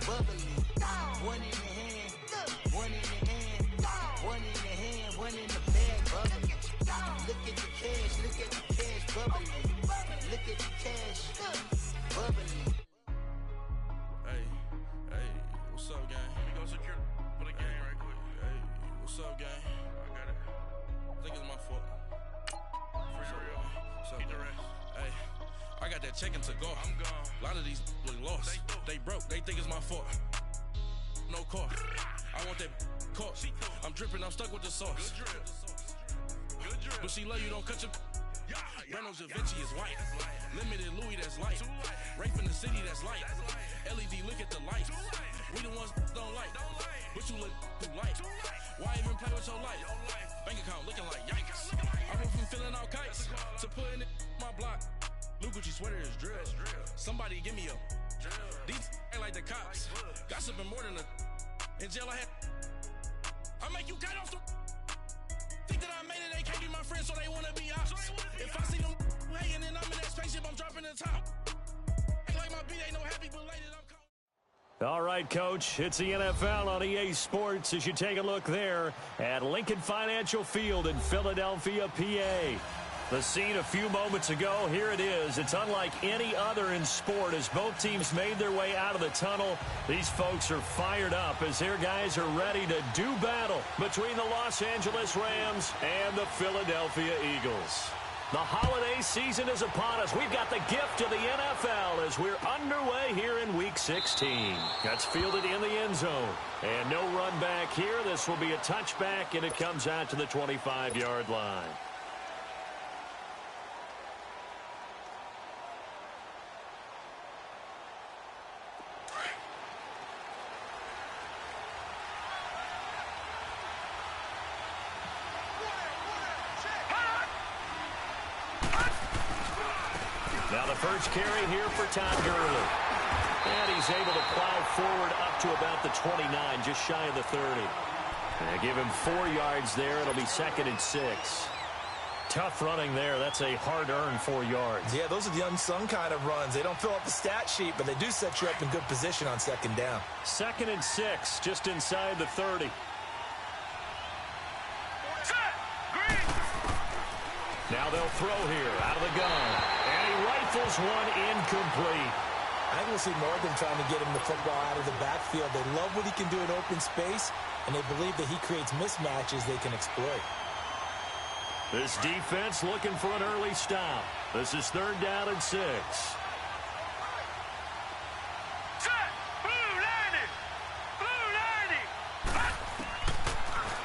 bubbly. One in the hand, one in the hand, one in the hand, one in the bag, bubbly. Look at the cash, bubbly. Look at the cash, bubbly. Hey, what's up, gang? Let me go secure for the game right quick. Hey, what's up, gang? I got it. I think it's my fault. For real. What's up, Get the gang? rest. Hey, I got that check-in to go. I'm gone. A lot of these look lost. They broke. They think it's my fault. No car. I want that caught. I'm dripping. I'm stuck with the sauce. Good drip. Good drip. But she love you. Don't cut your. Breno Da Vinci is white. Limited Louis, that's light. Rape in the city, that's light. LED, look at the light. We the ones don't like. But you look too light. Why even play with your life? Bank account looking like yikes. I went from filling out kites to putting it in my block. Blue Gucci sweater is drill. Somebody give me a. These ain't like the cops. Gossiping more than a. In jail I had. I make you cut off the. Think that I made it, they can't be my friends, so they wanna be ops. If I see them hating and I'm in that spaceship, I'm dropping the top. Ain't like my beat, ain't no happy belated, I'm cold. All right, Coach, it's the NFL on EA Sports as you take a look there at Lincoln Financial Field in Philadelphia, PA. The scene a few moments ago, here it is. It's unlike any other in sport as both teams made their way out of the tunnel. These folks are fired up as their guys are ready to do battle between the Los Angeles Rams and the Philadelphia Eagles. The holiday season is upon us. We've got the gift of the NFL as we're underway here in Week 16. That's fielded in the end zone. And no run back here. This will be a touchback, and it comes out to the 25-yard line. Now the first carry here for Todd Gurley. And he's able to plow forward up to about the 29, just shy of the 30. And give him 4 yards there. It'll be 2nd and 6. Tough running there. That's a hard-earned 4 yards. Yeah, those are the unsung kind of runs. They don't fill up the stat sheet, but they do set you up in good position on 2nd down. 2nd and 6, just inside the 30. Now they'll throw here out of the gun. And he rifles one incomplete. I think we'll see more of them trying to get him the football out of the backfield. They love what he can do in open space, and they believe that he creates mismatches they can exploit. This defense looking for an early stop. This is 3rd down and 6.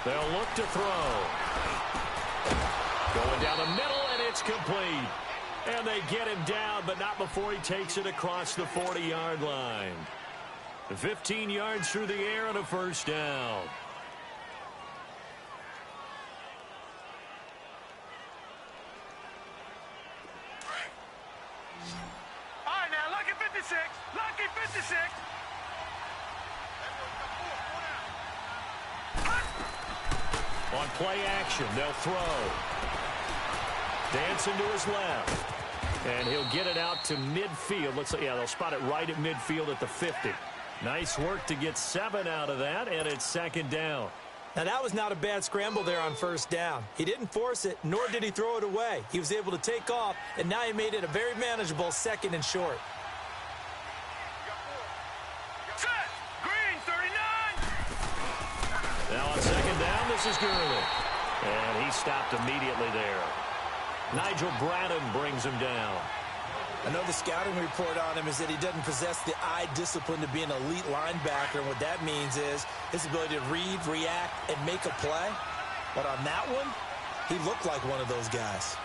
They'll look to throw. Going down the middle, and it's complete. And they get him down, but not before he takes it across the 40-yard line. 15 yards through the air and a 1st down. All right, now, lucky 56. Lucky 56. On play action, they'll throw. Dancing to his left. And he'll get it out to midfield. Looks like, yeah, they'll spot it right at midfield at the 50. Nice work to get 7 out of that, and it's 2nd down. Now, that was not a bad scramble there on 1st down. He didn't force it, nor did he throw it away. He was able to take off, and now he made it a very manageable 2nd and short. Set. Green, 39. Now on 2nd down, this is Gurley. And he stopped immediately there. Nigel Bradham brings him down. I know the scouting report on him is that he doesn't possess the eye discipline to be an elite linebacker, and what that means is his ability to read, react, and make a play. But on that one, he looked like one of those guys.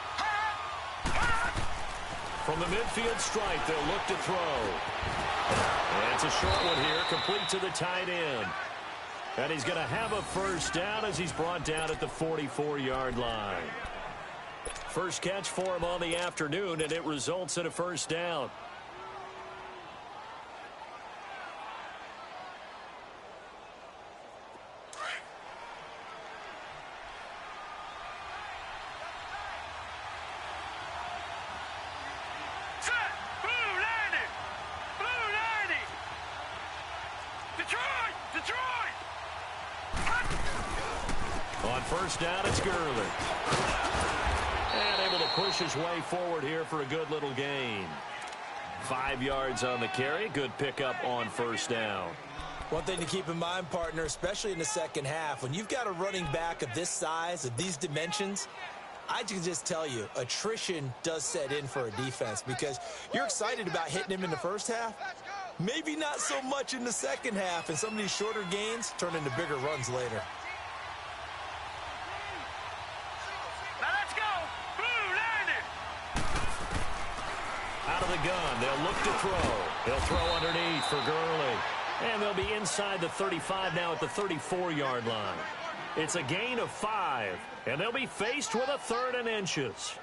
From the midfield stripe, they'll look to throw. And it's a short one here, complete to the tight end. And he's going to have a 1st down as he's brought down at the 44-yard line. First catch for him on the afternoon, and it results in a 1st down. first down, it's Gurley. And able to push his way forward here for a good little gain. 5 yards on the carry. Good pickup on first down. One thing to keep in mind, partner, especially in the second half, when you've got a running back of this size, of these dimensions, I can just tell you, attrition does set in for a defense because you're excited about hitting him in the first half. Maybe not so much in the second half, and some of these shorter gains turn into bigger runs later. Now let's go. Blue landed. Out of the gun, they'll look to throw. They'll throw underneath for Gurley. And they'll be inside the 35 now at the 34-yard line. It's a gain of 5, and they'll be faced with a 3rd and inches.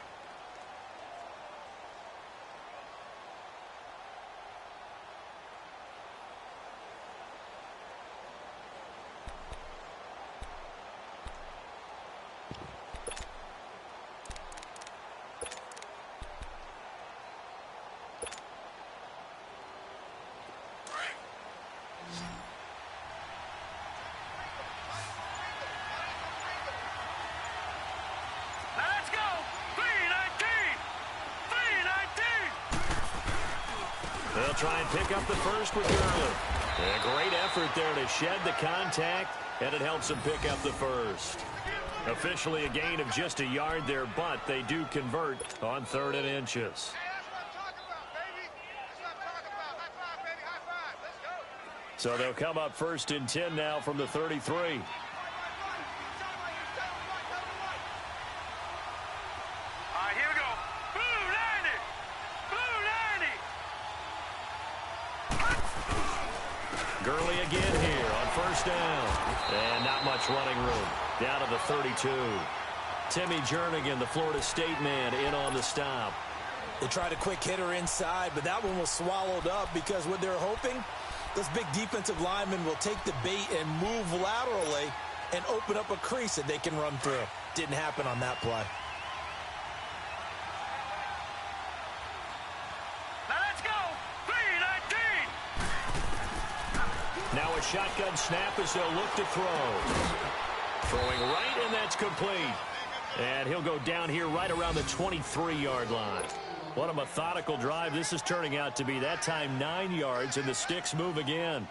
They'll try and pick up the first with Gurley. A great effort there to shed the contact, and it helps them pick up the first. Officially a gain of just a yard there, but they do convert on 3rd and inches. So they'll come up 1st and 10 now from the 33. All right, here we go. Blue landed. Blue landed. Gurley again here on first down. And not much running room. Down to the 32. Timmy Jernigan, the Florida State man, in on the stop. They tried a quick hitter inside, but that one was swallowed up because what they're hoping, those big defensive linemen will take the bait and move laterally and open up a crease that they can run through. Didn't happen on that play. Now let's go. 3-19. Now a shotgun snap as they'll look to throw. Throwing right, and that's complete. And he'll go down here right around the 23-yard line. What a methodical drive this is turning out to be. That time 9 yards, and the sticks move again.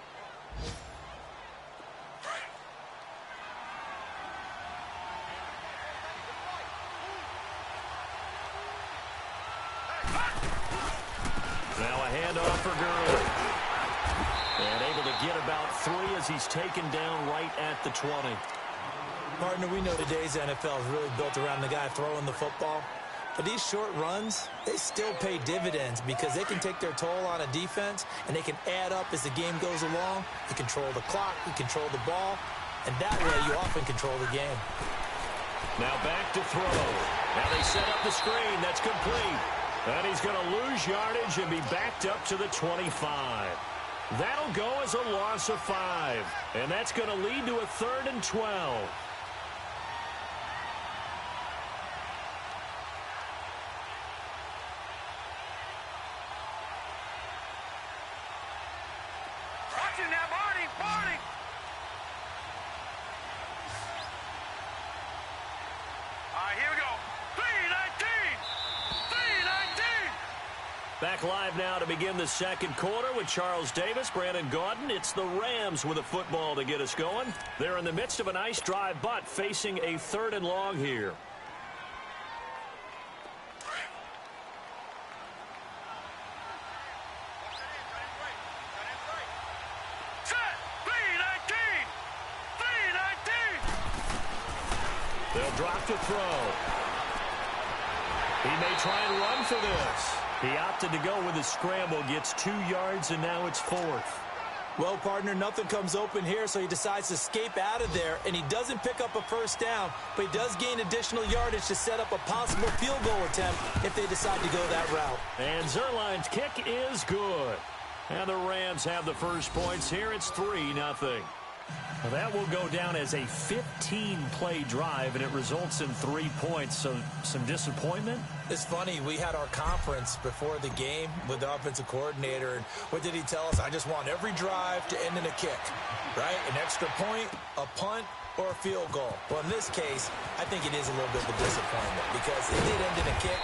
Now a handoff for Gurley. And able to get about 3 as he's taken down right at the 20. Partner, we know today's NFL is really built around the guy throwing the football. But these short runs, they still pay dividends because they can take their toll on a defense and they can add up as the game goes along. You control the clock, you control the ball, and that way you often control the game. Now back to throw. Now they set up the screen. That's complete. And he's going to lose yardage and be backed up to the 25. That'll go as a loss of 5. And that's going to lead to a 3rd and 12. Watching now, Barney. Barney. All right, here we go. 3-19. 3-19. Back live now to begin the second quarter with Charles Davis, Brandon Gaudin. It's the Rams with a football to get us going. They're in the midst of a nice drive, but facing a 3rd and long here. Set. 3-19. 3-19. They'll drop to throw. He may try and run for this. He opted to go with a scramble, gets 2 yards, and now it's 4th. Well, partner, nothing comes open here, so he decides to escape out of there, and he doesn't pick up a first down, but he does gain additional yardage to set up a possible field goal attempt if they decide to go that route. And Zerline's kick is good. And the Rams have the first points here. It's 3-0. Well, that will go down as a 15-play drive, and it results in 3 points. So some disappointment? It's funny. We had our conference before the game with the offensive coordinator. And what did he tell us? I just want every drive to end in a kick, right? An extra point, a punt, or a field goal. Well, in this case, I think it is a little bit of a disappointment because it did end in a kick,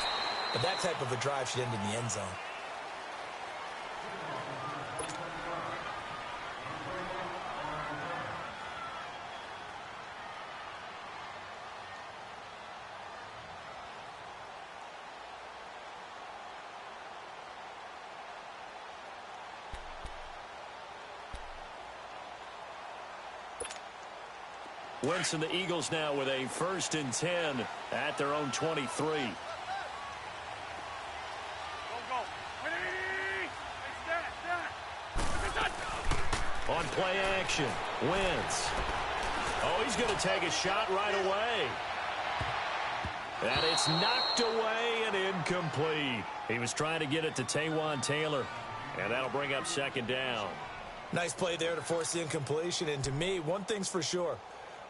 but that type of a drive should end in the end zone. Wentz and the Eagles now with a 1st and 10 at their own 23. Go, go. On play action, Wentz. Oh, he's going to take a shot right away. And it's knocked away and incomplete. He was trying to get it to Taywan Taylor, and that'll bring up 2nd down. Nice play there to force the incompletion. And to me, one thing's for sure.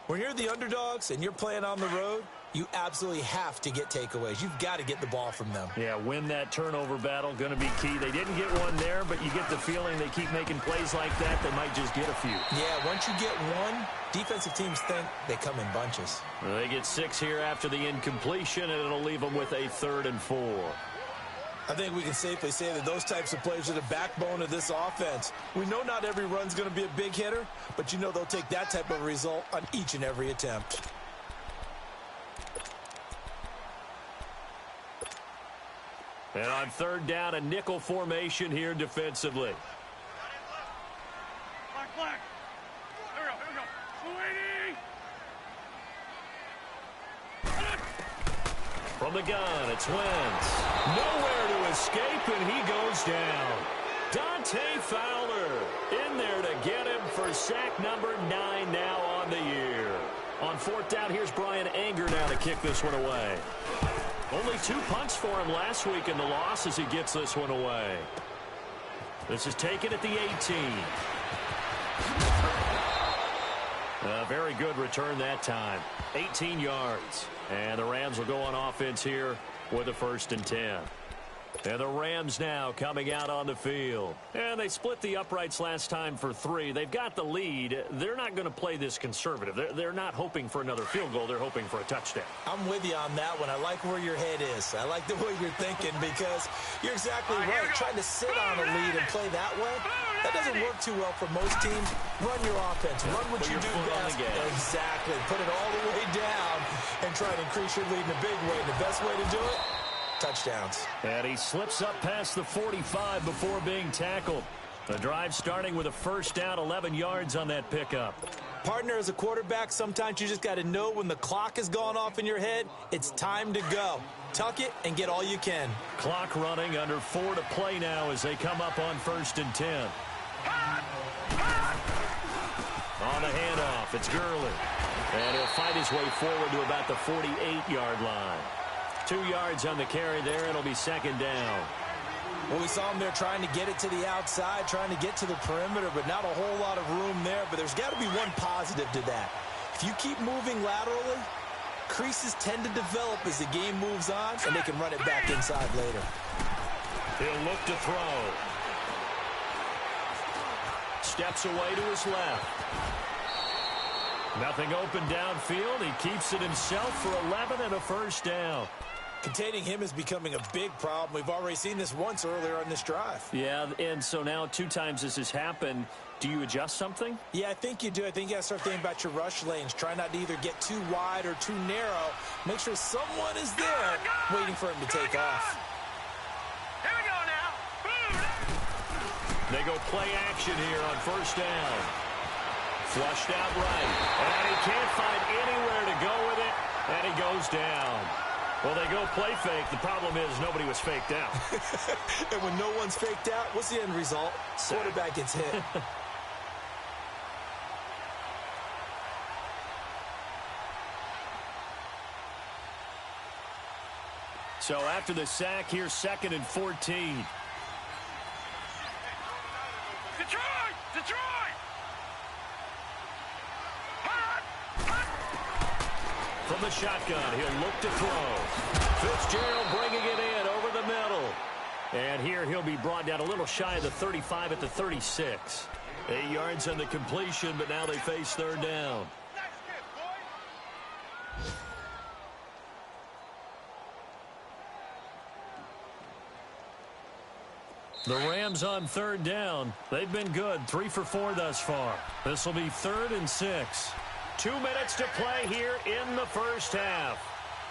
When you're the underdogs and you're playing on the road, you absolutely have to get takeaways. You've got to get the ball from them. Yeah, win that turnover battle, going to be key. They didn't get one there, but you get the feeling they keep making plays like that, they might just get a few. Yeah, once you get one, defensive teams think they come in bunches. Well, they get 6 here after the incompletion, and it'll leave them with a 3rd and 4. I think we can safely say that those types of plays are the backbone of this offense. We know not every run's going to be a big hitter, but you know they'll take that type of result on each and every attempt. And on 3rd down, a nickel formation here defensively. Black, black. Here we go. From the gun, it's Wentz. Nowhere to escape, and he goes down. Dante Fowler in there to get him for sack number 9 now on the year. On 4th down, here's Brian Anger now to kick this one away. Only 2 punts for him last week in the loss as he gets this one away. This is taken at the 18. A very good return that time. 18 yards. And the Rams will go on offense here with a 1st and 10. And the Rams now coming out on the field. And they split the uprights last time for 3. They've got the lead. They're not going to play this conservative. They're not hoping for another field goal. They're hoping for a touchdown. I'm with you on that one. I like where your head is. I like the way you're thinking because you're exactly right. Trying to sit on a lead and play that way, that doesn't work too well for most teams. Run your offense. Run what you do best. Exactly. Put it all the way down and try to increase your lead in a big way. And the best way to do it, touchdowns. And he slips up past the 45 before being tackled. The drive starting with a 1st down, 11 yards on that pickup. Partner, as a quarterback, sometimes you just got to know when the clock has gone off in your head, it's time to go. Tuck it and get all you can. Clock running, under 4 to play now as they come up on 1st and 10. On the handoff, it's Gurley. And he'll fight his way forward to about the 48-yard line. 2 yards on the carry there. It'll be 2nd down. Well, we saw him there trying to get it to the outside, trying to get to the perimeter, but not a whole lot of room there. But there's got to be one positive to that. If you keep moving laterally, creases tend to develop as the game moves on, and they can run it back inside later. He'll look to throw. Steps away to his left. Nothing open downfield. He keeps it himself for 11 and a 1st down. Containing him is becoming a big problem. We've already seen this once earlier on this drive. Yeah, and so now 2 times this has happened. Do you adjust something? Yeah, I think you do. I think you got to start thinking about your rush lanes. Try not to either get too wide or too narrow. Make sure someone is there waiting for him to take off. Here we go now. They go play action here on 1st down. Flushed out right. And he can't find anywhere to go with it. And he goes down. Well, they go play fake. The problem is nobody was faked out. And when no one's faked out, what's the end result? Quarterback gets hit. So after the sack, here's 2nd and 14. Detroit! Detroit! From the shotgun, he'll look to throw. Fitzgerald bringing it in over the middle. And here he'll be brought down a little shy of the 35 at the 36. 8 yards on the completion, but now they face third down. The Rams on third down. They've been good, 3 for 4 thus far. This will be 3rd and 6. 2 minutes to play here in the first half.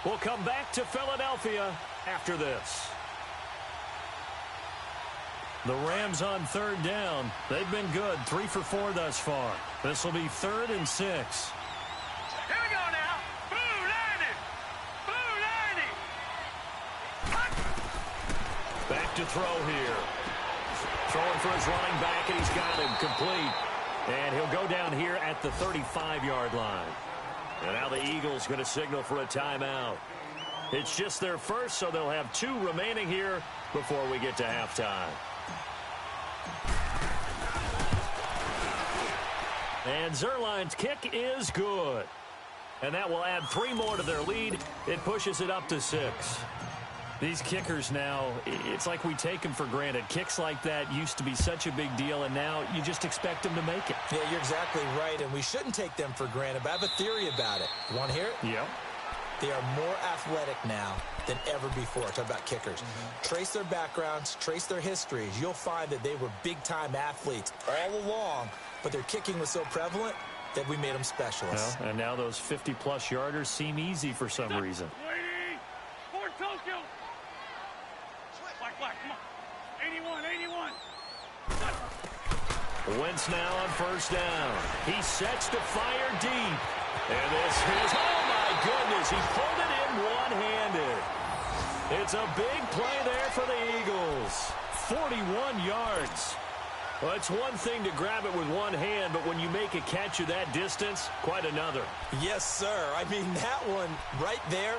We'll come back to Philadelphia after this. The Rams on third down. They've been good, 3 for 4 thus far. This will be 3rd and 6. Here we go now. Blue landing. Blue landing. Back to throw here. Throwing for his running back, and he's got him complete. And he'll go down here at the 35-yard line. And now the Eagles going to signal for a timeout. It's just their first, so they'll have 2 remaining here before we get to halftime. And Zerline's kick is good. And that will add 3 more to their lead. It pushes it up to 6. These kickers now, it's like we take them for granted. Kicks like that used to be such a big deal, and now you just expect them to make it. Yeah, you're exactly right, and we shouldn't take them for granted, but I have a theory about it. You want to hear it? Yeah. They are more athletic now than ever before. Talk about kickers. Trace their backgrounds, trace their histories. You'll find that they were big-time athletes all along, but their kicking was so prevalent that we made them specialists. Well, and now those 50-plus yarders seem easy for some reason. Lady. Fort Tokyo. Black, come on. 81, 81. Wentz now on first down. He sets to fire deep. And this is, oh my goodness, he pulled it in one-handed. It's a big play there for the Eagles. 41 yards. Well, it's one thing to grab it with one hand, but when you make a catch of that distance, quite another. Yes, sir. I mean, that one right there,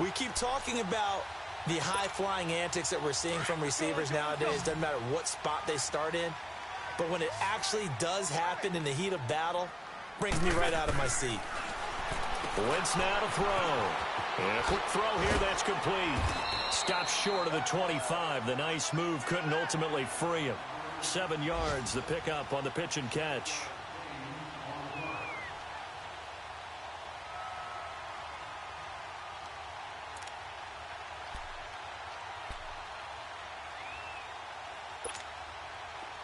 we keep talking about the high-flying antics that we're seeing from receivers nowadays. Doesn't matter what spot they start in. But when it actually does happen in the heat of battle, brings me right out of my seat. Wentz now to throw. And a quick throw here, that's complete. Stops short of the 25. The nice move couldn't ultimately free him. 7 yards, the pickup on the pitch and catch.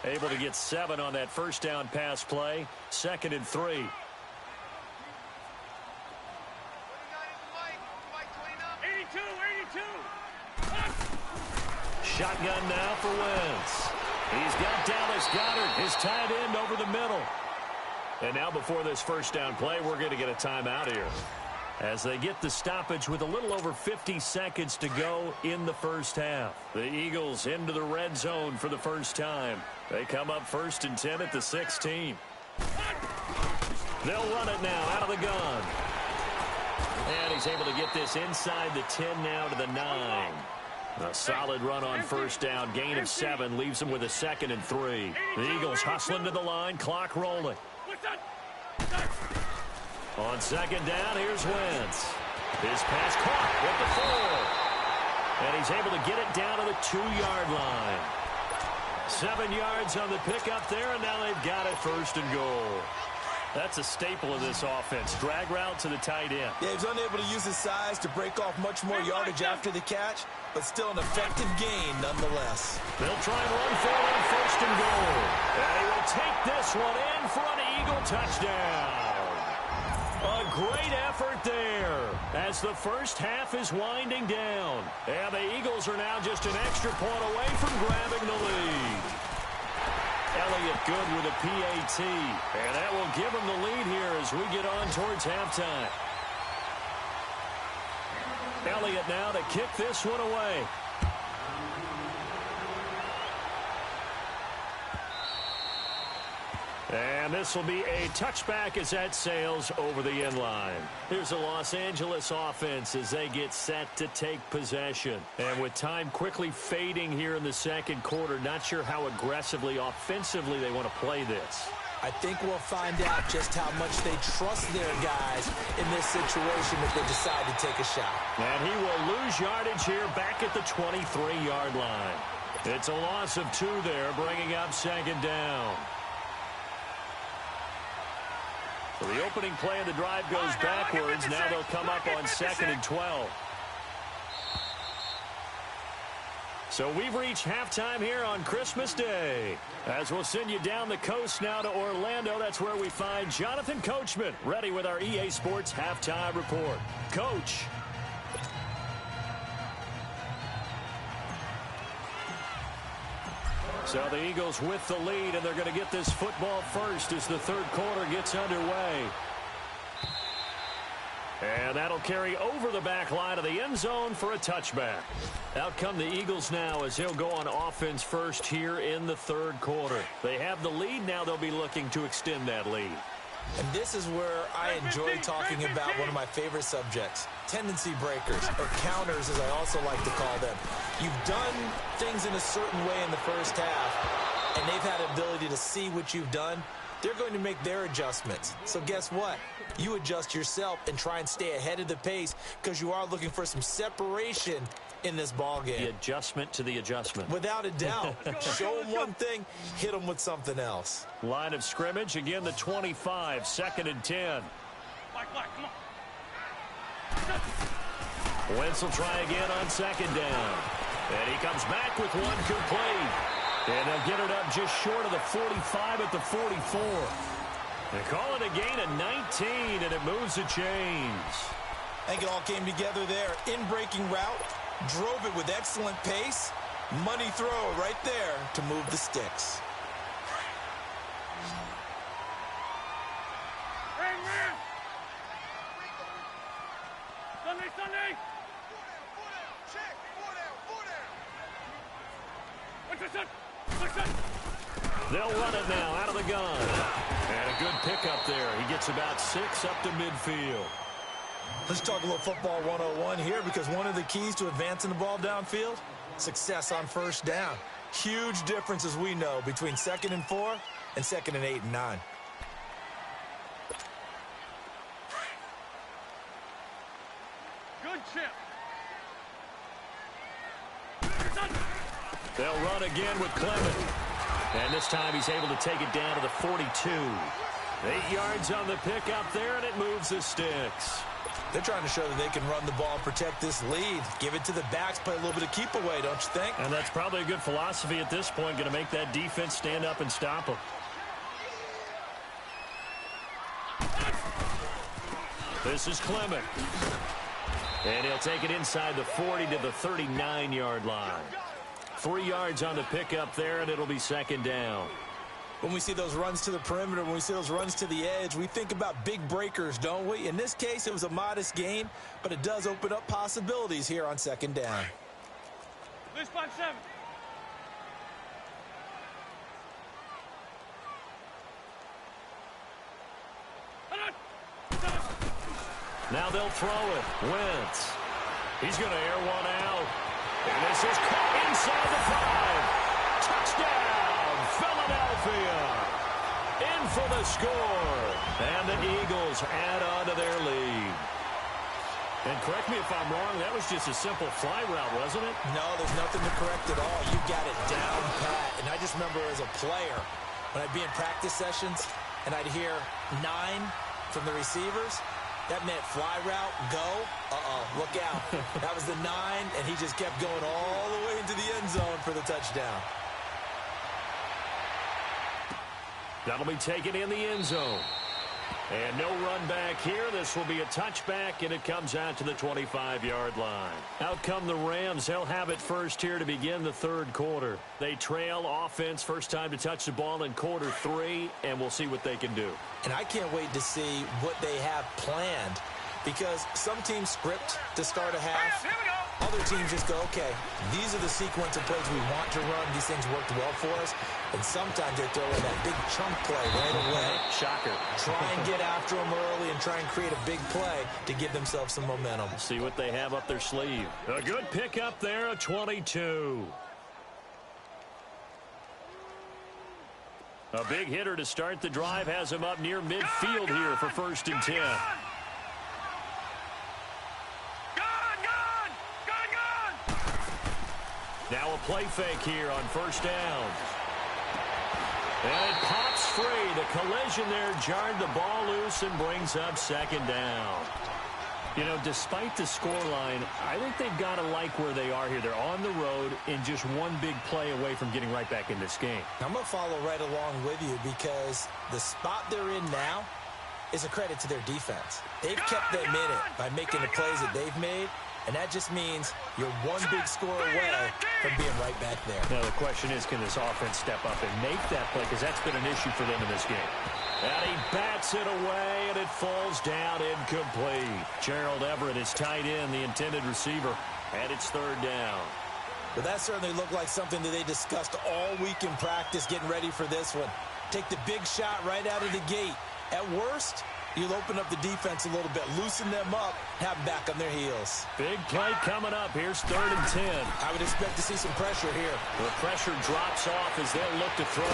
Able to get 7 on that first down pass play. 2nd and 3. Shotgun now for Wentz. He's got Dallas Goedert, his tight end, over the middle. And now before this first down play, we're going to get a timeout here, as they get the stoppage with a little over 50 seconds to go in the first half. The Eagles into the red zone for the first time. They come up 1st and 10 at the 16. They'll run it now out of the gun. And he's able to get this inside the 10 now to the 9. A solid run on first down. Gain of 7 leaves him with a 2nd and 3. The Eagles hustling to the line. Clock rolling. On 2nd down, here's Wentz. His pass caught with the 4. And he's able to get it down to the 2-yard line. 7 yards on the pickup there, and now they've got it 1st and goal. That's a staple of this offense. Drag route to the tight end. Yeah, he was unable to use his size to break off much more yardage after the catch, but still an effective gain nonetheless. They'll try and run for it on 1st and goal. And he will take this one in for an Eagle touchdown. A great effort there as the first half is winding down. And the Eagles are now just an extra point away from grabbing the lead. Elliott good with a PAT. And that will give him the lead here as we get on towards halftime. Elliott now to kick this one away. And this will be a touchback as that sails over the end line. Here's the Los Angeles offense as they get set to take possession. And with time quickly fading here in the second quarter, not sure how aggressively, offensively they want to play this. I think we'll find out just how much they trust their guys in this situation if they decide to take a shot. And he will lose yardage here back at the 23-yard line. It's a loss of 2 there, bringing up second down. So the opening play of the drive goes backwards. Now they'll come up on 2nd and 12. So we've reached halftime here on Christmas Day. As we'll send you down the coast now to Orlando, that's where we find Jonathan Coachman, ready with our EA Sports Halftime Report. Coach. So the Eagles with the lead, and they're going to get this football first as the third quarter gets underway. And that'll carry over the back line of the end zone for a touchback. Out come the Eagles now as they'll go on offense first here in the third quarter. They have the lead. Now they'll be looking to extend that lead. And this is where I enjoy talking about one of my favorite subjects, tendency breakers, or counters as I also like to call them. You've done things in a certain way in the first half, and they've had the ability to see what you've done. They're going to make their adjustments. So guess what? You adjust yourself and try and stay ahead of the pace because you are looking for some separation in this ball game. The adjustment to the adjustment. Without a doubt. Show them one thing, hit them with something else. Line of scrimmage, again the 25, 2nd and 10. Come on. Wentz will try again on 2nd down. And he comes back with one complete. And they'll get it up just short of the 45 at the 44. They call it a gain of 19, and it moves the chains. I think it all came together there. In-breaking route, drove it with excellent pace. Money throw right there to move the sticks. Sunday. They'll run it now out of the gun. And a good pickup there. He gets about 6 up to midfield. Let's talk a little football 101 here because one of the keys to advancing the ball downfield, success on first down. Huge difference, as we know, between 2nd and 4 and 2nd and 8 and 9. Good chip. They'll run again with Clement. And this time he's able to take it down to the 42. 8 yards on the pickup there, and it moves the sticks. They're trying to show that they can run the ball and protect this lead. Give it to the backs, play a little bit of keep away, don't you think? And that's probably a good philosophy at this point, going to make that defense stand up and stop them. This is Clement. And he'll take it inside the 40 to the 39-yard line. 3 yards on the pickup there, and it'll be 2nd down. When we see those runs to the perimeter, when we see those runs to the edge, we think about big breakers, don't we? In this case, it was a modest gain, but it does open up possibilities here on 2nd down. Loose punch 7. Now they'll throw it. Wentz. He's going to air one out. And this is caught inside the 5. Touchdown, Philadelphia. In for the score. And the Eagles add on to their lead. And correct me if I'm wrong, that was just a simple fly route, wasn't it? No, there's nothing to correct at all. You got it down pat. And I just remember as a player, when I'd be in practice sessions and I'd hear 9 from the receivers, that meant fly route, go, look out. That was the 9, and he just kept going all the way into the end zone for the touchdown. That'll be taken in the end zone. And no run back here. This will be a touchback, and it comes out to the 25-yard line. Out come the Rams. They'll have it first here to begin the third quarter. They trail offense, first time to touch the ball in quarter 3, and we'll see what they can do. And I can't wait to see what they have planned because some teams script to start a half. Here we go. Other teams just go, okay, these are the sequence of plays we want to run. These things worked well for us. And sometimes they throw in that big chunk play right away. Shocker. Try and get after them early and try and create a big play to give themselves some momentum. See what they have up their sleeve. A good pickup there, a 22. A big hitter to start the drive has him up near midfield here for 1st and 10. Now a play fake here on 1st down. And it pops free. The collision there jarred the ball loose and brings up 2nd down. You know, despite the scoreline, I think they've got to like where they are here. They're on the road and just one big play away from getting right back in this game. I'm going to follow right along with you because the spot they're in now is a credit to their defense. They've kept them in it by making the plays that they've made, and that just means you're one big score away from being right back there. Now the question is, can this offense step up and make that play? Because that's been an issue for them in this game. And he bats it away, and it falls down incomplete. Gerald Everett is tight end, the intended receiver, and it's 3rd down. But that certainly looked like something that they discussed all week in practice getting ready for this one. Take the big shot right out of the gate. At worst, you'll open up the defense a little bit, loosen them up, have them back on their heels. Big play coming up. Here's 3rd and 10. I would expect to see some pressure here. The pressure drops off as they'll look to throw.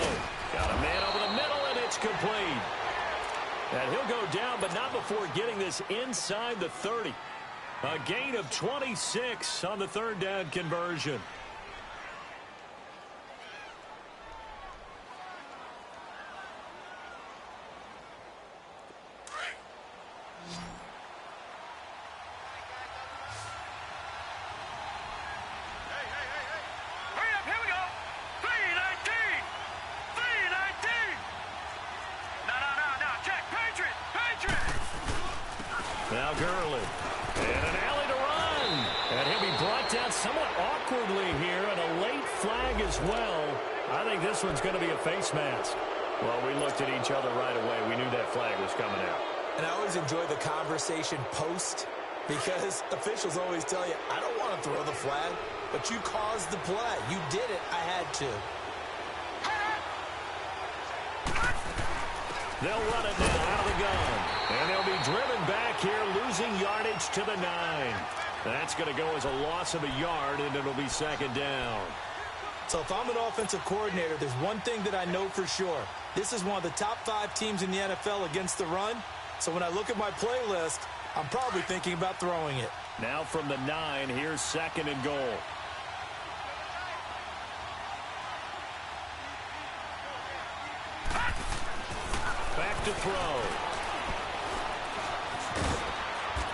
Got a man over the middle, and it's complete. And he'll go down, but not before getting this inside the 30. A gain of 26 on the 3rd down conversion. Now Gurley. And an alley to run. And he'll be brought down somewhat awkwardly here, and a late flag as well. I think this one's going to be a face mask. Well, we looked at each other right away. We knew that flag was coming out. And I always enjoy the conversation post because officials always tell you, I don't want to throw the flag, but you caused the play. You did it. I had to. They'll run it now out of the gun. And they'll be driven back here, losing yardage to the 9. That's going to go as a loss of a yard, and it'll be 2nd down. So if I'm an offensive coordinator, there's one thing that I know for sure. This is one of the top 5 teams in the NFL against the run. So when I look at my playlist, I'm probably thinking about throwing it. Now from the 9, here's 2nd and goal. Back to throw.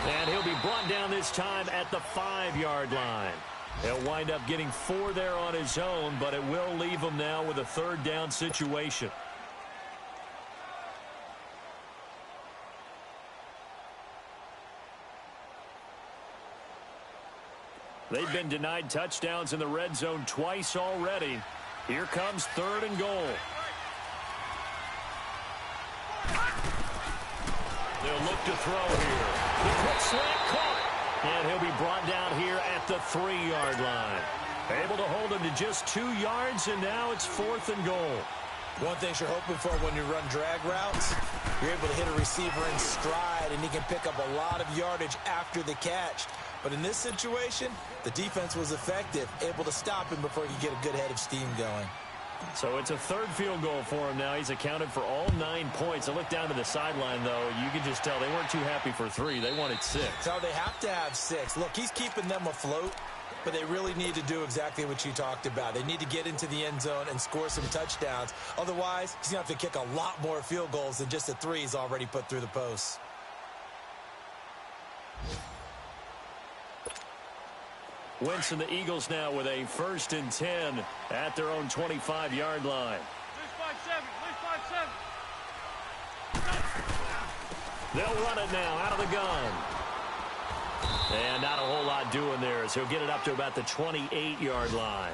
And he'll be brought down this time at the 5-yard line. He'll wind up getting 4 there on his own, but it will leave him now with a 3rd down situation. They've been denied touchdowns in the red zone twice already. Here comes 3rd and goal. They'll look to throw here. The quick slant caught. And he'll be brought down here at the 3-yard line. Able to hold him to just 2 yards, and now it's 4th and goal. One thing you're hoping for when you run drag routes, you're able to hit a receiver in stride, and he can pick up a lot of yardage after the catch. But in this situation, the defense was effective, able to stop him before he could get a good head of steam going. So it's a 3rd field goal for him now. He's accounted for all 9 points. I look down to the sideline, though. You can just tell they weren't too happy for 3. They wanted 6. So they have to have 6. Look, he's keeping them afloat, but they really need to do exactly what you talked about. They need to get into the end zone and score some touchdowns. Otherwise, he's going to have to kick a lot more field goals than just the 3 he's already put through the posts. Wentz and the Eagles now with a 1st and 10 at their own 25-yard line. They'll run it now out of the gun. And not a whole lot doing there as he'll get it up to about the 28-yard line.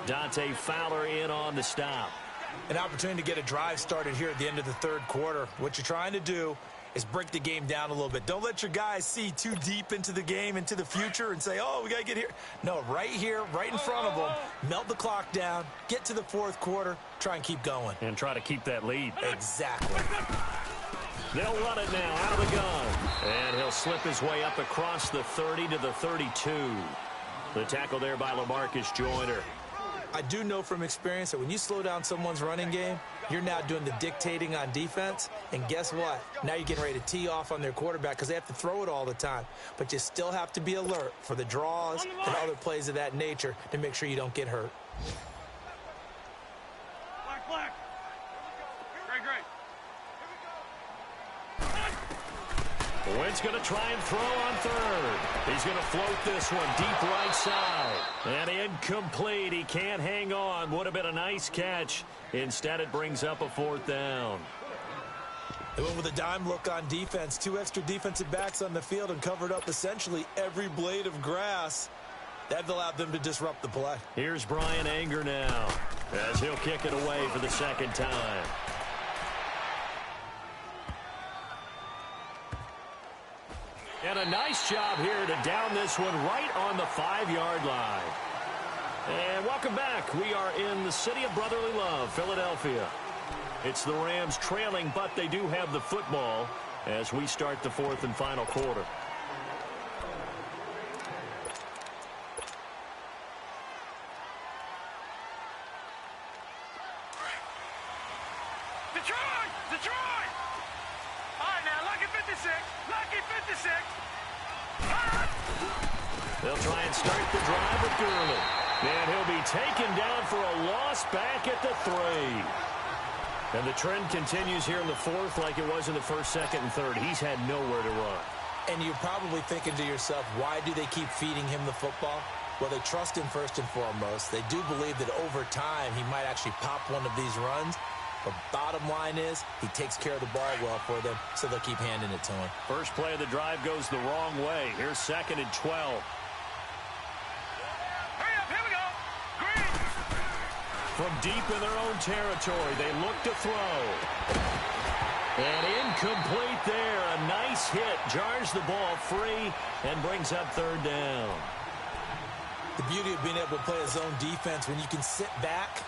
Dante Fowler in on the stop. An opportunity to get a drive started here at the end of the 3rd quarter. What you're trying to do is break the game down a little bit. Don't let your guys see too deep into the game, into the future, and say, oh, we got to get here. No, right here, right in front of them, melt the clock down, get to the 4th quarter, try and keep going. And try to keep that lead. Exactly. They'll run it now out of the gun. And he'll slip his way up across the 30 to the 32. The tackle there by LaMarcus Joyner. I do know from experience that when you slow down someone's running game, You're now doing the dictating on defense, and guess what? Now you're getting ready to tee off on their quarterback because they have to throw it all the time. But you still have to be alert for the draws and other plays of that nature to make sure you don't get hurt. Black. Great. Wentz going to try and throw on third. He's going to float this one deep right side. And incomplete. He can't hang on. Would have been a nice catch. Instead, it brings up a fourth down. They went with a dime look on defense. 2 extra defensive backs on the field and covered up essentially every blade of grass. That allowed them to disrupt the play. Here's Brian Anger now as he'll kick it away for the second time. And a nice job here to down this one right on the 5-yard line. And welcome back. We are in the city of brotherly love, Philadelphia. It's the Rams trailing, but they do have the football as we start the fourth and final quarter. Detroit! All right, now, lucky 56. They'll try and start the drive with Gurley. And he'll be taken down for a loss back at the 3. And the trend continues here in the fourth like it was in the first, second, and third. He's had nowhere to run. And you're probably thinking to yourself, why do they keep feeding him the football? Well, they trust him first and foremost. They do believe that over time he might actually pop one of these runs. But bottom line is he takes care of the ball well for them, so they'll keep handing it to him. First play of the drive goes the wrong way. Here's 2nd and 12. Hurry up, here we go. Green. From deep in their own territory, they look to throw. And incomplete there. A nice hit. Jars the ball free and brings up 3rd down. The beauty of being able to play a zone defense when you can sit back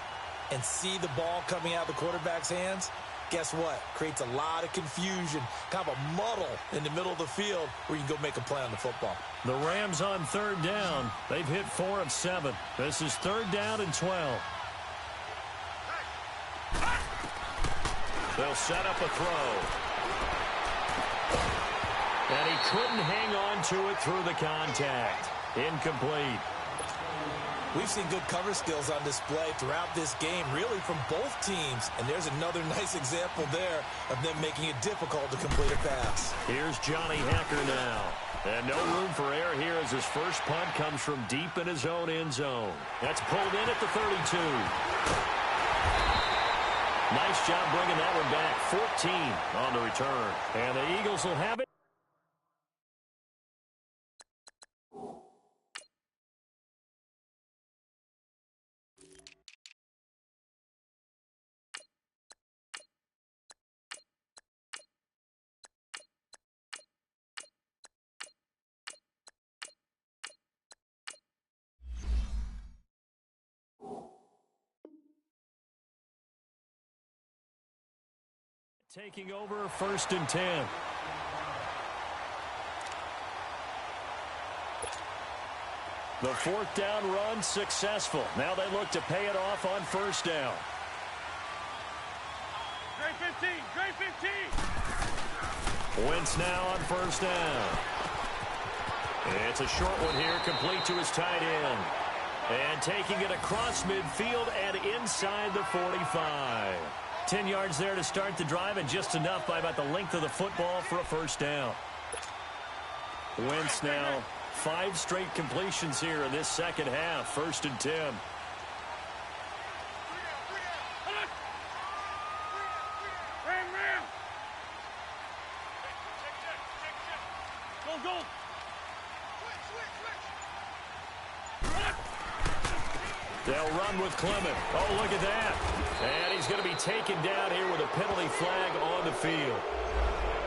and see the ball coming out of the quarterback's hands, guess what? Creates a lot of confusion, kind of a muddle in the middle of the field where you can go make a play on the football. The Rams on 3rd down. They've hit 4 of 7. This is 3rd down and 12. They'll set up a throw. And he couldn't hang on to it through the contact. Incomplete. We've seen good cover skills on display throughout this game, really from both teams. And there's another nice example there of them making it difficult to complete a pass. Here's Johnny Hacker now. And no room for error here as his first punt comes from deep in his own end zone. That's pulled in at the 32. Nice job bringing that one back. 14 on the return. And the Eagles will have it. Taking over 1st and 10. The 4th down run successful. Now they look to pay it off on 1st down. Great 15. Wentz now on 1st down. It's a short one here, complete to his tight end. And taking it across midfield and inside the 45. 10 yards there to start the drive, and just enough by about the length of the football for a 1st down. Wentz now 5 straight completions here in this second half. 1st and 10. Go. They'll run with Clement. Oh, look at that. And he's going to be taken down here with a penalty flag on the field.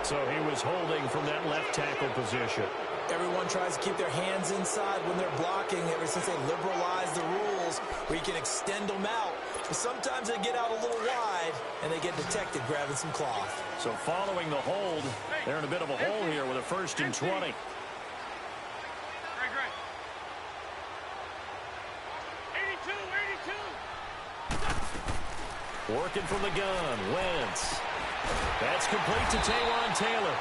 So he was holding from that left tackle position. Everyone tries to keep their hands inside when they're blocking ever since they liberalized the rules where you can extend them out. But sometimes they get out a little wide and they get detected grabbing some cloth. So following the hold, they're in a bit of a hole here with a 1st and 20. Great. 82. Working from the gun, Wentz. That's complete to Taywan Taylor.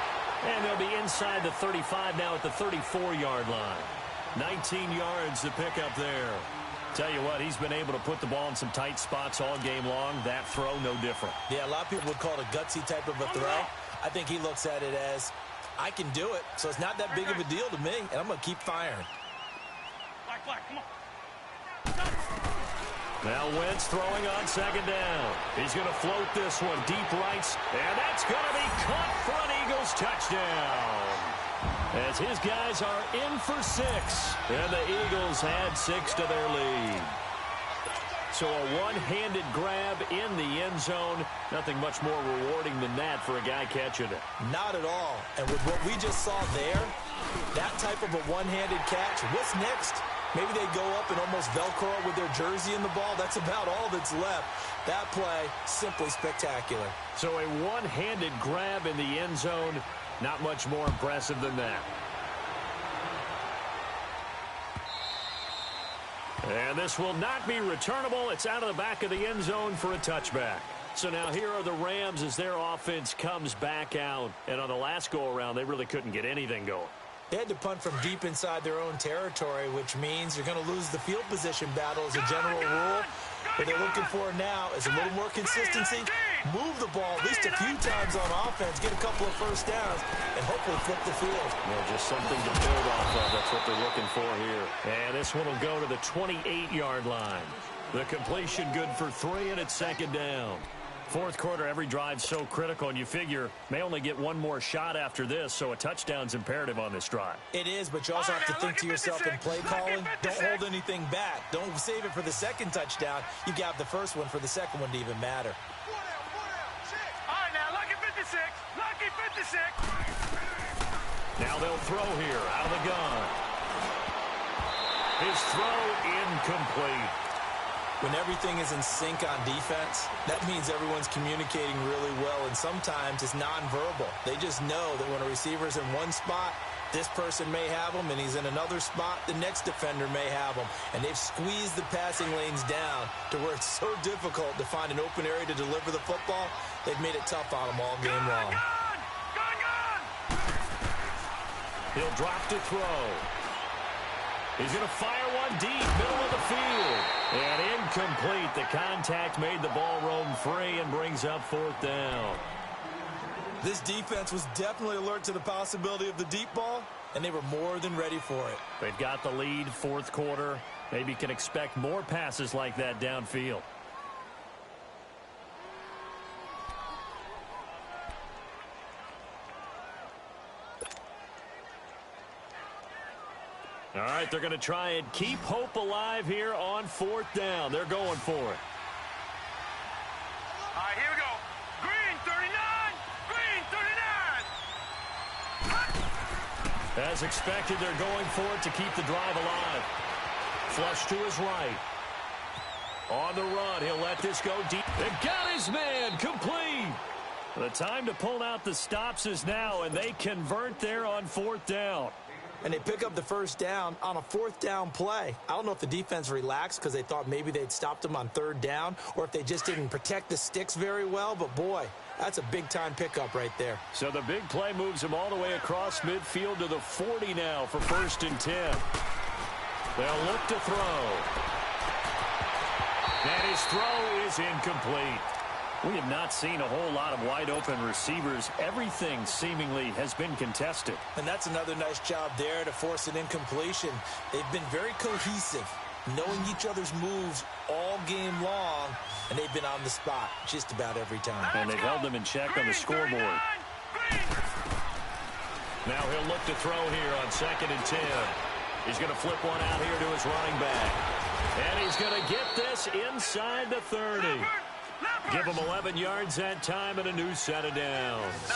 And they'll be inside the 35 now at the 34-yard line. 19 yards to pick up there. Tell you what, he's been able to put the ball in some tight spots all game long. That throw, no different. Yeah, a lot of people would call it a gutsy type of a throw. I think he looks at it as, I can do it, so it's not that big of a deal to me, and I'm going to keep firing. Black, come on. Now Wentz throwing on second down. He's going to float this one deep rights, and that's going to be caught for an Eagles touchdown. As his guys are in for 6, and the Eagles add 6 to their lead. So a one-handed grab in the end zone. Nothing much more rewarding than that for a guy catching it. Not at all. And with what we just saw there, that type of a one-handed catch, what's next? Maybe they go up and almost Velcro with their jersey in the ball. That's about all that's left. That play, simply spectacular. So a one-handed grab in the end zone, not much more impressive than that. And this will not be returnable. It's out of the back of the end zone for a touchback. So now here are the Rams as their offense comes back out. And on the last go-around, they really couldn't get anything going. They had to punt from deep inside their own territory, which means you're going to lose the field position battle as a general rule. What they're looking for now is a little more consistency, move the ball at least a few times on offense, get a couple of first downs, and hopefully flip the field. Yeah, just something to build off of. That's what they're looking for here. And this one will go to the 28-yard line. The completion good for 3, and it's second down. Fourth quarter, every drive so critical, and you figure may only get one more shot after this, so a touchdown's imperative on this drive. It is, but you also have to think to yourself in play calling, don't hold anything back. Don't save it for the second touchdown. You got the first one for the second one to even matter. All right, now, lucky 56. Lucky 56. Now they'll throw here out of the gun. His throw incomplete. When everything is in sync on defense, that means everyone's communicating really well, and sometimes it's nonverbal. They just know that when a receiver's in one spot, this person may have him, and he's in another spot, the next defender may have him. And they've squeezed the passing lanes down to where it's so difficult to find an open area to deliver the football. They've made it tough on them all game long. Gun! He'll drop to throw. He's going to fire one deep, middle of the field. And incomplete. The contact made the ball roam free and brings up fourth down. This defense was definitely alert to the possibility of the deep ball, and they were more than ready for it. They've got the lead, fourth quarter. Maybe can expect more passes like that downfield. All right, they're going to try and keep hope alive here on fourth down. They're going for it. All right, here we go. Green, 39. Green, 39. As expected, they're going for it to keep the drive alive. Flush to his right. On the run, he'll let this go deep. They've got his man complete. The time to pull out the stops is now, and they convert there on fourth down. And they pick up the first down on a fourth down play. I don't know if the defense relaxed because they thought maybe they'd stopped them on third down, or if they just didn't protect the sticks very well. But, boy, that's a big-time pickup right there. So the big play moves them all the way across midfield to the 40 now for 1st and 10. They'll look to throw. And his throw is incomplete. We have not seen a whole lot of wide-open receivers. Everything seemingly has been contested. And that's another nice job there to force an incompletion. They've been very cohesive, knowing each other's moves all game long, and they've been on the spot just about every time. And they've held them in check on the scoreboard. Now he'll look to throw here on 2nd and 10. He's going to flip one out here to his running back. And he's going to get this inside the 30. Give him 11 yards that time and a new set of downs.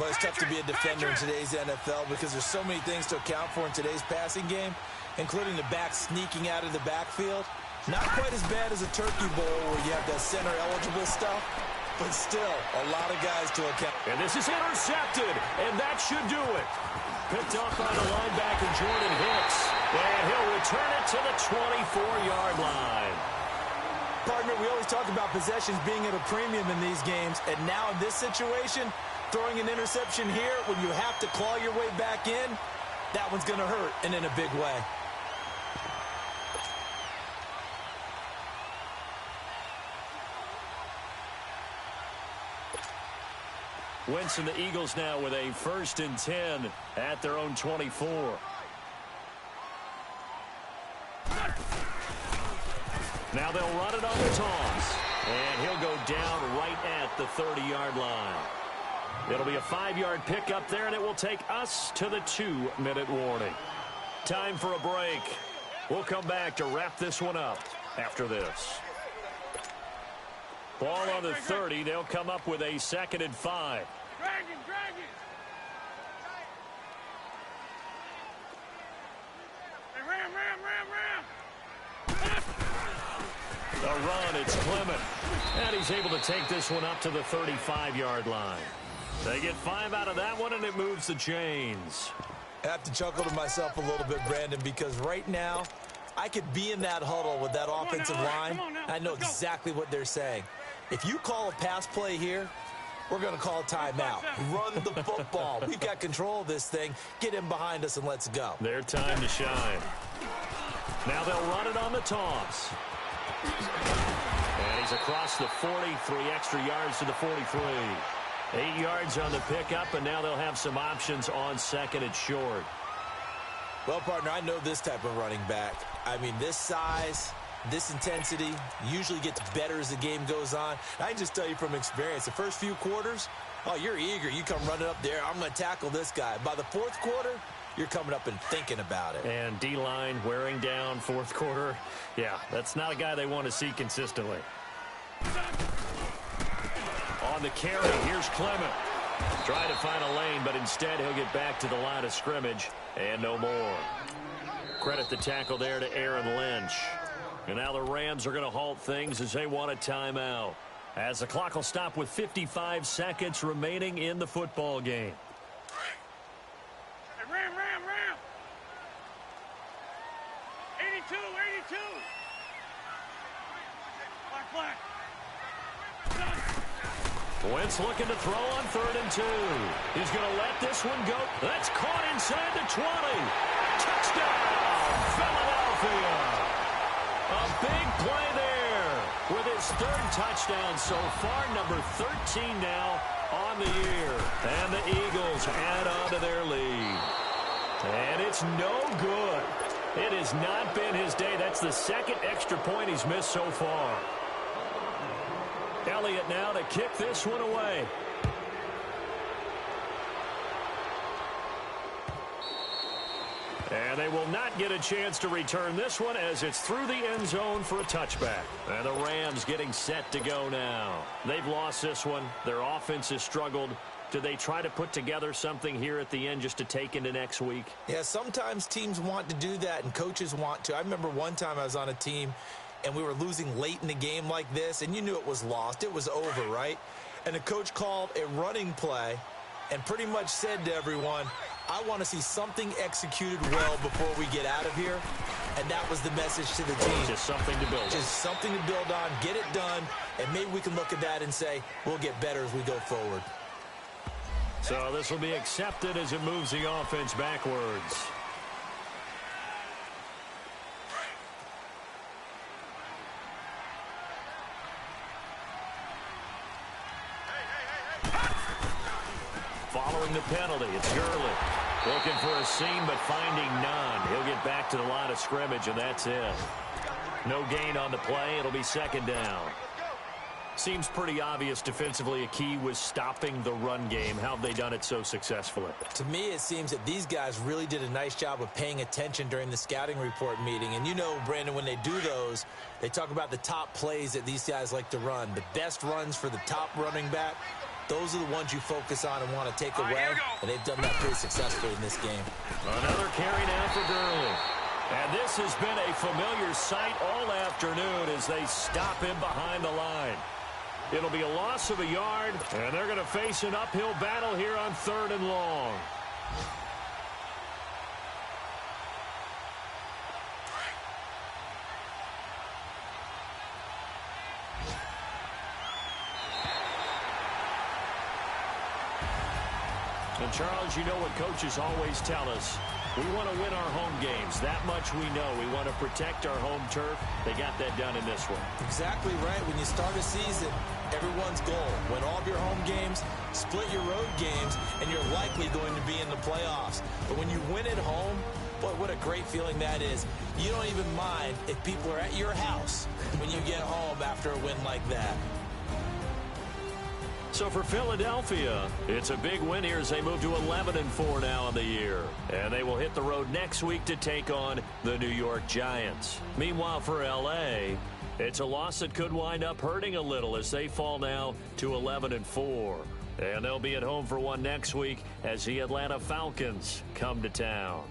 Well, it's tough to be a defender in today's NFL because there's so many things to account for in today's passing game, including the back sneaking out of the backfield. Not quite as bad as a turkey bowl where you have that center-eligible stuff, but still a lot of guys to account. And this is intercepted, and that should do it. Picked up by the linebacker, Jordan Hicks, and he'll return it to the 24-yard line. Partner, we always talk about possessions being at a premium in these games, and now in this situation, throwing an interception here when you have to claw your way back in, that one's going to hurt, and in a big way. Winston, the Eagles now with a 1st and 10 at their own 24. Now they'll run it on the toss, and he'll go down right at the 30-yard line. It'll be a 5-yard pickup there, and it will take us to the 2-minute warning. Time for a break. We'll come back to wrap this one up after this. Ball on the 30. They'll come up with a 2nd and 5. Drag him. Hey, ram. A run, it's Clement. And he's able to take this one up to the 35-yard line. They get 5 out of that one, and it moves the chains. I have to chuckle to myself a little bit, Brandon, because right now, I could be in that huddle with that offensive line. I know exactly what they're saying. If you call a pass play here, we're going to call a timeout. Run the football. We've got control of this thing. Get him behind us and let's go. Their time to shine. Now they'll run it on the toss. And he's across the 40, 3 extra yards to the 43. 8 yards on the pickup, and now they'll have some options on 2nd and short. Well, partner, I know this type of running back. I mean, this size, this intensity usually gets better as the game goes on. I can just tell you from experience, the first few quarters, oh, you're eager. You come running up there, I'm going to tackle this guy. By the 4th quarter, you're coming up and thinking about it. And D-line wearing down 4th quarter. Yeah, that's not a guy they want to see consistently. On the carry, here's Clement. Trying to find a lane, but instead he'll get back to the line of scrimmage, and no more. Credit the tackle there to Aaron Lynch. And now the Rams are going to halt things as they want a timeout, as the clock will stop with 55 seconds remaining in the football game. Hey, ram. 82. Black. Wentz looking to throw on 3rd and 2. He's going to let this one go. That's caught inside the 20. Touchdown, Philadelphia. A big play there with his 3rd touchdown so far, number 13 now on the year. And the Eagles add on to their lead. And it's no good. It has not been his day. That's the 2nd extra point he's missed so far. Elliott now to kick this one away. And they will not get a chance to return this one as it's through the end zone for a touchback. And the Rams getting set to go now. They've lost this one. Their offense has struggled. Do they try to put together something here at the end just to take into next week? Yeah, sometimes teams want to do that and coaches want to. I remember one time I was on a team and we were losing late in the game like this, and you knew it was lost. It was over, right? And the coach called a running play and pretty much said to everyone, I want to see something executed well before we get out of here. And that was the message to the team. Just something to build on. Just something to build on, get it done, and maybe we can look at that and say, we'll get better as we go forward. So this will be accepted as it moves the offense backwards. Following the penalty, it's Gurley. Looking for a seam, but finding none. He'll get back to the line of scrimmage, and that's it. No gain on the play. It'll be 2nd down. Seems pretty obvious defensively a key was stopping the run game. How have they done it so successfully? To me, it seems that these guys really did a nice job of paying attention during the scouting report meeting. And you know, Brandon, when they do those, they talk about the top plays that these guys like to run. The best runs for the top running back, those are the ones you focus on and want to take away. And they've done that pretty successfully in this game. Another carry now for Gurley. And this has been a familiar sight all afternoon as they stop him behind the line. It'll be a loss of a yard, and they're going to face an uphill battle here on 3rd and long. And, Charles, you know what coaches always tell us. We want to win our home games. That much we know. We want to protect our home turf. They got that done in this one. Exactly right. When you start a season, everyone's goal: win all of your home games, split your road games, and you're likely going to be in the playoffs. But when you win at home, boy, what a great feeling that is. You don't even mind if people are at your house when you get home after a win like that. So for Philadelphia, it's a big win here as they move to 11-4 now in the year. And they will hit the road next week to take on the New York Giants. Meanwhile, for L.A., it's a loss that could wind up hurting a little as they fall now to 11-4. And they'll be at home for one next week as the Atlanta Falcons come to town.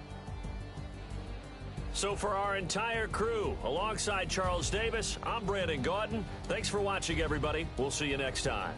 So for our entire crew, alongside Charles Davis, I'm Brandon Gaudin. Thanks for watching, everybody. We'll see you next time.